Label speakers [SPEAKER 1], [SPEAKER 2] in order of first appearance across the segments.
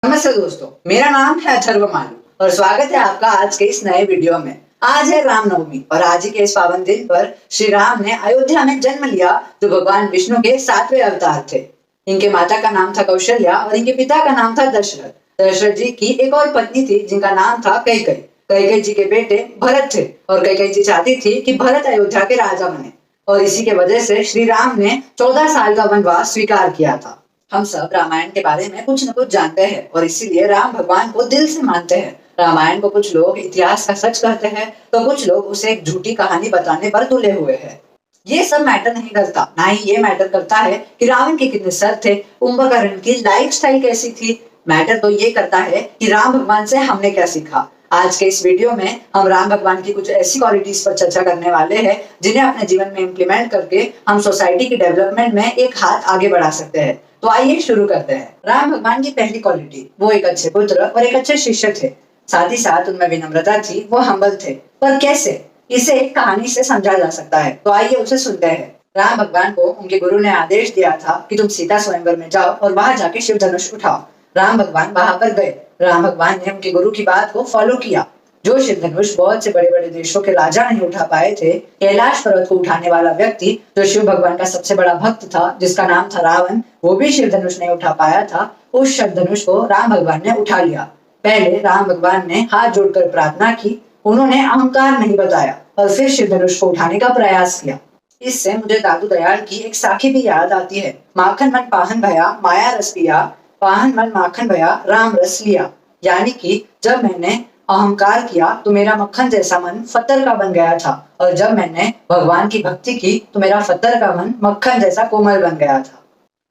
[SPEAKER 1] नमस्ते दोस्तों, मेरा नाम है अथर्व मालू और स्वागत है आपका आज के इस नए वीडियो में। आज है रामनवमी और आज ही के इस पावन दिन पर श्री राम ने अयोध्या में जन्म लिया, जो भगवान विष्णु के 7वें अवतार थे। इनके माता का नाम था कौशल्या और इनके पिता का नाम था दशरथ। दशरथ जी की एक और पत्नी थी जिनका नाम था कैकेयी। कैकेयी जी के बेटे भरत थे और कैकेयी जी चाहती थी कि भरत अयोध्या के राजा बने और इसी के वजह से श्री राम ने 14 साल का वनवास स्वीकार किया था। हम सब रामायण के बारे में कुछ न कुछ जानते हैं और इसीलिए राम भगवान को दिल से मानते हैं। रामायण को कुछ लोग इतिहास का सच कहते हैं तो कुछ लोग उसे एक झूठी कहानी बताने पर तुले हुए हैं। ये सब मैटर नहीं करता, ना ही ये मैटर करता है कि रावण के कितने सर थे, कुंभकर्ण की लाइफस्टाइल कैसी थी। मैटर तो ये करता है कि राम भगवान से हमने क्या सीखा। आज के इस वीडियो में हम राम भगवान की कुछ ऐसी क्वालिटीज पर चर्चा करने वाले हैं जिन्हें अपने जीवन में इम्प्लीमेंट करके हम सोसाइटी की डेवलपमेंट में एक हाथ आगे बढ़ा सकते हैं। तो आइए शुरू करते हैं। राम भगवान की पहली क्वालिटी, वो एक अच्छे पुत्र और एक अच्छे शिष्य थे। साथ ही साथ उनमें विनम्रता थी, वो हम्बल थे। पर कैसे? इसे एक कहानी से समझा जा सकता है, तो आइए उसे सुनते हैं। राम भगवान को उनके गुरु ने आदेश दिया था कि तुम सीता स्वयंवर में जाओ और वहां जाके शिव धनुष उठाओ। राम भगवान वहां पर गए। राम भगवान ने उनके गुरु की बात को फॉलो किया। जो शिव धनुष बहुत से बड़े बड़े देशों के राजा नहीं उठा पाए थे, कैलाश पर्वत को उठाने वाला व्यक्ति जो शिव भगवान का सबसे बड़ा भक्त था, जिसका नाम था रावण, वो भी शिव धनुष नहीं उठा पाया था। उस शिव धनुष को राम भगवान ने उठा लिया। पहले राम भगवान ने हाथ जोड़कर प्रार्थना की, उन्होंने अहंकार नहीं बताया और फिर शिव धनुष को उठाने का प्रयास किया। इससे मुझे दादू दयाल की एक साखी भी याद आती है। माखन मन पाहन भया, माया रस पिया, पाहन मन माखन भया, राम रस लिया। यानी कि जब मैंने अहंकार किया तो मेरा मक्खन जैसा मन फत्तर का बन गया था और जब मैंने भगवान की भक्ति की तो मेरा फत्तर का मन मक्खन जैसा कोमल बन गया था।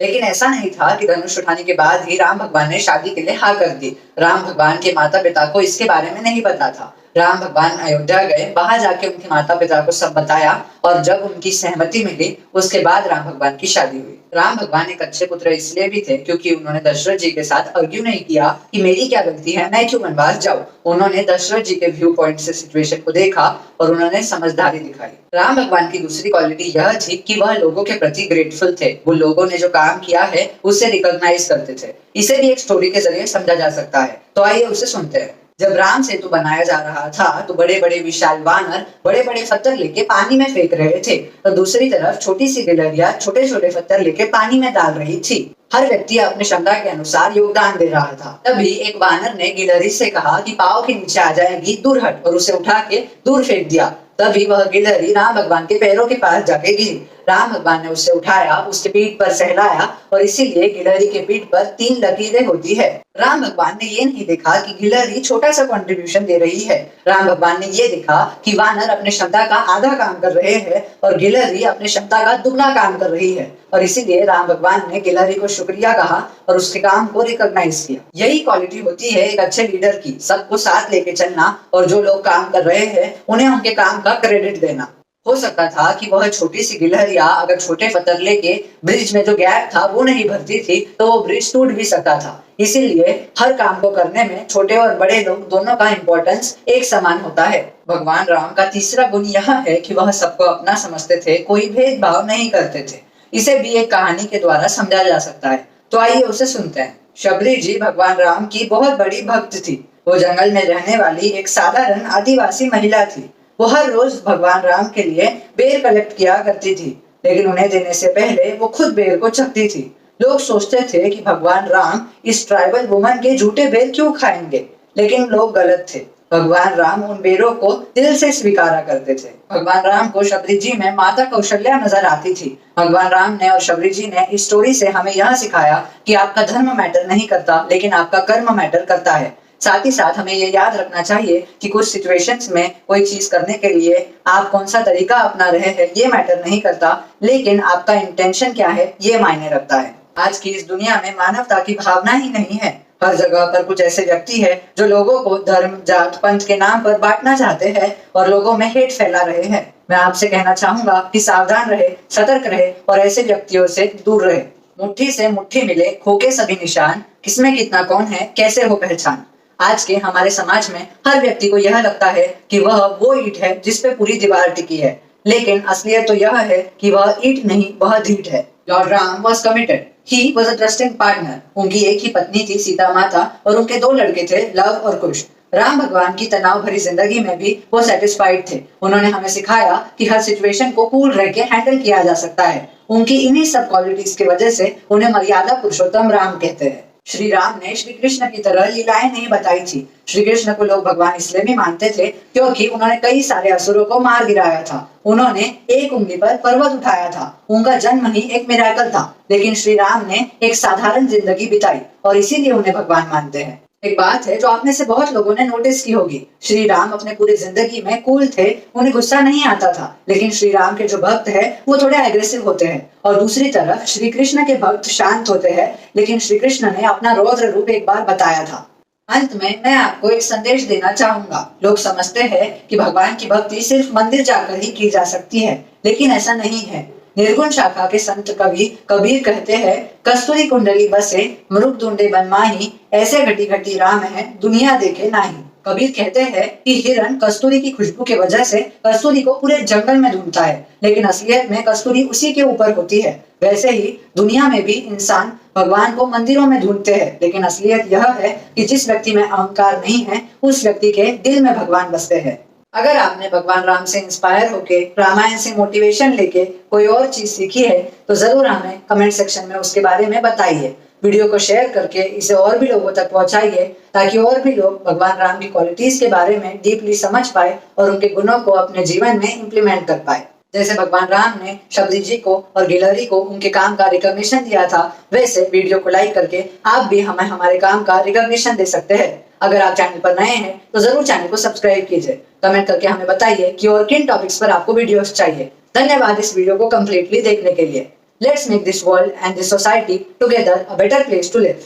[SPEAKER 1] लेकिन ऐसा नहीं था कि धनुष उठाने के बाद ही राम भगवान ने शादी के लिए हाँ कर दी। राम भगवान के माता पिता को इसके बारे में नहीं पता था। राम भगवान अयोध्या गए, वहां जाके उनके माता पिता को सब बताया और जब उनकी सहमति मिली उसके बाद राम भगवान की शादी हुई। राम भगवान एक अच्छे पुत्र इसलिए भी थे क्योंकि उन्होंने दशरथ जी के साथ आर्ग्यू नहीं किया कि मेरी क्या गलती है, मैं क्यों वनवास जाऊं। उन्होंने दशरथ जी के व्यू पॉइंट से सिचुएशन को देखा और उन्होंने समझदारी दिखाई। राम भगवान की दूसरी क्वालिटी यह थी कि वह लोगों के प्रति ग्रेटफुल थे। वो लोगों ने जो काम किया है उसे रिकॉग्नाइज करते थे। इसे भी एक स्टोरी के जरिए समझा जा सकता है, तो आइए उसे सुनते हैं। जब राम सेतु बनाया जा रहा था तो बड़े बड़े विशाल वानर बड़े बड़े पत्थर लेके पानी में फेंक रहे थे, तो दूसरी तरफ छोटी सी गिलहरियां छोटे छोटे पत्थर लेके पानी में डाल रही थी। हर व्यक्ति अपनी क्षमता के अनुसार योगदान दे रहा था। तभी एक वानर ने गिलहरी से कहा कि पाँव के नीचे आ जाएगी, दूर हट, और उसे उठा के दूर फेंक दिया। तभी वह गिलहरी राम भगवान के पैरों के पास जाके गिरी। राम भगवान ने उसे उठाया, उसके पीठ पर सहलाया और इसीलिए गिलहरी के पीठ पर 3 लकीरें होती है। राम भगवान ने ये नहीं देखा कि गिलहरी छोटा सा कंट्रीब्यूशन दे रही है। राम भगवान ने ये देखा कि वानर अपने क्षमता का आधा काम कर रहे हैं और गिलहरी अपने क्षमता का दुगना काम कर रही है और इसीलिए राम भगवान ने गिलहरी को शुक्रिया कहा और उसके काम को रिकॉग्नाइज किया। यही क्वालिटी होती है एक अच्छे लीडर की, सबको साथ लेके चलना और जो लोग काम कर रहे हैं उन्हें उनके काम का क्रेडिट देना। हो सकता था कि वह छोटी सी गिलहरिया अगर छोटे पत्थर लेके ब्रिज में जो गैप था वो नहीं भरती थी तो वो ब्रिज टूट भी सकता था। इसीलिए हर काम को करने में छोटे और बड़े लोग दोनों का इम्पोर्टेंस एक समान होता है। भगवान राम का तीसरा गुण यह है कि वह सबको अपना समझते थे, कोई भेदभाव नहीं करते थे। इसे भी एक कहानी के द्वारा समझा जा सकता है, तो आइए उसे सुनते हैं। शबरी जी भगवान राम की बहुत बड़ी भक्त थी। वो जंगल में रहने वाली एक साधारण आदिवासी महिला थी। वो हर रोज भगवान राम के लिए बेर कलेक्ट किया करती थी, लेकिन उन्हें देने से पहले वो खुद बेर को चखती थी। लोग सोचते थे कि भगवान राम इस ट्राइबल वुमन के झूठे बेर क्यों खाएंगे, लेकिन लोग गलत थे। भगवान राम उन बेरों को दिल से स्वीकारा करते थे। भगवान राम को शबरी जी में माता कौशल्या नजर आती थी। भगवान राम ने और शबरी जी ने इस स्टोरी से हमें यह सिखाया कि आपका धर्म मैटर नहीं करता, लेकिन आपका कर्म मैटर करता है। साथ ही साथ हमें ये याद रखना चाहिए कि कुछ सिचुएशंस में कोई चीज करने के लिए आप कौन सा तरीका अपना रहे हैं ये मैटर नहीं करता, लेकिन आपका इंटेंशन क्या है ये मायने रखता है। आज की इस दुनिया में मानवता की भावना ही नहीं है। हर जगह पर कुछ ऐसे व्यक्ति हैं जो लोगों को धर्म, जात, पंथ के नाम पर बांटना चाहते हैं और लोगों में हेट फैला रहे हैं। मैं आपसे कहना चाहूंगा कि सावधान रहे, सतर्क रहे और ऐसे व्यक्तियों से दूर रहे। मुट्ठी से मुट्ठी मिले, खोके सभी निशान, किसमें कितना कौन है, कैसे हो पहचान। आज के हमारे समाज में हर व्यक्ति को यह लगता है कि वह वो ईंट है जिस पे पूरी दीवार टिकी है, लेकिन असलियत तो यह है कि वह ईट नहीं, वह धीट है। Lord Ram was committed. He was a trusting partner. उनकी एक ही पत्नी थी, सीता माता, और उनके 2 लड़के थे, लव और कुश। राम भगवान की तनाव भरी जिंदगी में भी वो सेटिस्फाइड थे। उन्होंने हमें सिखाया कि हर सिचुएशन को कूल रह के हैंडल किया जा सकता है। उनकी इन्हीं सब क्वालिटीज की वजह से उन्हें मर्यादा पुरुषोत्तम राम कहते हैं। श्री राम ने श्री कृष्ण की तरह लीलाएं नहीं बताई थी। श्री कृष्ण को लोग भगवान इसलिए भी मानते थे क्योंकि उन्होंने कई सारे असुरों को मार गिराया था। उन्होंने एक उंगली पर पर्वत उठाया था। उनका जन्म ही एक मिरेकल था। लेकिन श्री राम ने एक साधारण जिंदगी बिताई और इसीलिए उन्हें भगवान मानते हैं। एक बात है जो आप में से बहुत लोगों ने नोटिस की होगी, श्री राम अपने पूरी जिंदगी में कूल थे, उन्हें गुस्सा नहीं आता था। लेकिन श्री राम के जो भक्त हैं वो थोड़े एग्रेसिव होते हैं, और दूसरी तरफ श्री कृष्ण के भक्त शांत होते हैं। लेकिन श्री कृष्ण ने अपना रौद्र रूप एक बार बताया था। अंत में मैं आपको एक संदेश देना चाहूंगा। लोग समझते हैं कि भगवान की भक्ति सिर्फ मंदिर जाकर ही की जा सकती है, लेकिन ऐसा नहीं है। निर्गुण शाखा के संत कवि कबीर कहते हैं, कस्तूरी कुंडली बसे मृग ढूंढे बन माही, ऐसे घटी घटी राम है दुनिया देखे नाही। कबीर कहते हैं कि हिरण कस्तूरी की खुशबू के वजह से कस्तूरी को पूरे जंगल में ढूंढता है, लेकिन असलियत में कस्तूरी उसी के ऊपर होती है। वैसे ही दुनिया में भी इंसान भगवान को मंदिरों में ढूंढते हैं, लेकिन असलियत यह है कि जिस व्यक्ति में अहंकार नहीं है उस व्यक्ति के दिल में भगवान बसते हैं। अगर आपने भगवान राम से इंस्पायर होके, रामायण से मोटिवेशन लेके कोई और चीज सीखी है तो जरूर हमें कमेंट सेक्शन में उसके बारे में बताइए। वीडियो को शेयर करके इसे और भी लोगों तक पहुंचाइए ताकि और भी लोग भगवान राम की क्वालिटीज के बारे में डीपली समझ पाए और उनके गुणों को अपने जीवन में इम्प्लीमेंट कर पाए। जैसे भगवान राम ने शबरी जी को और गिलहरी को उनके काम का रिकॉग्निशन दिया था, वैसे वीडियो को लाइक करके आप भी हमें हमारे काम का रिकॉग्निशन दे सकते हैं। अगर आप चैनल पर नए हैं तो जरूर चैनल को सब्सक्राइब कीजिए। कमेंट करके हमें बताइए कि और किन टॉपिक्स पर आपको वीडियोस चाहिए। धन्यवाद इस वीडियो को कंप्लीटली देखने के लिए। Let's make this world and this society together a better place to live.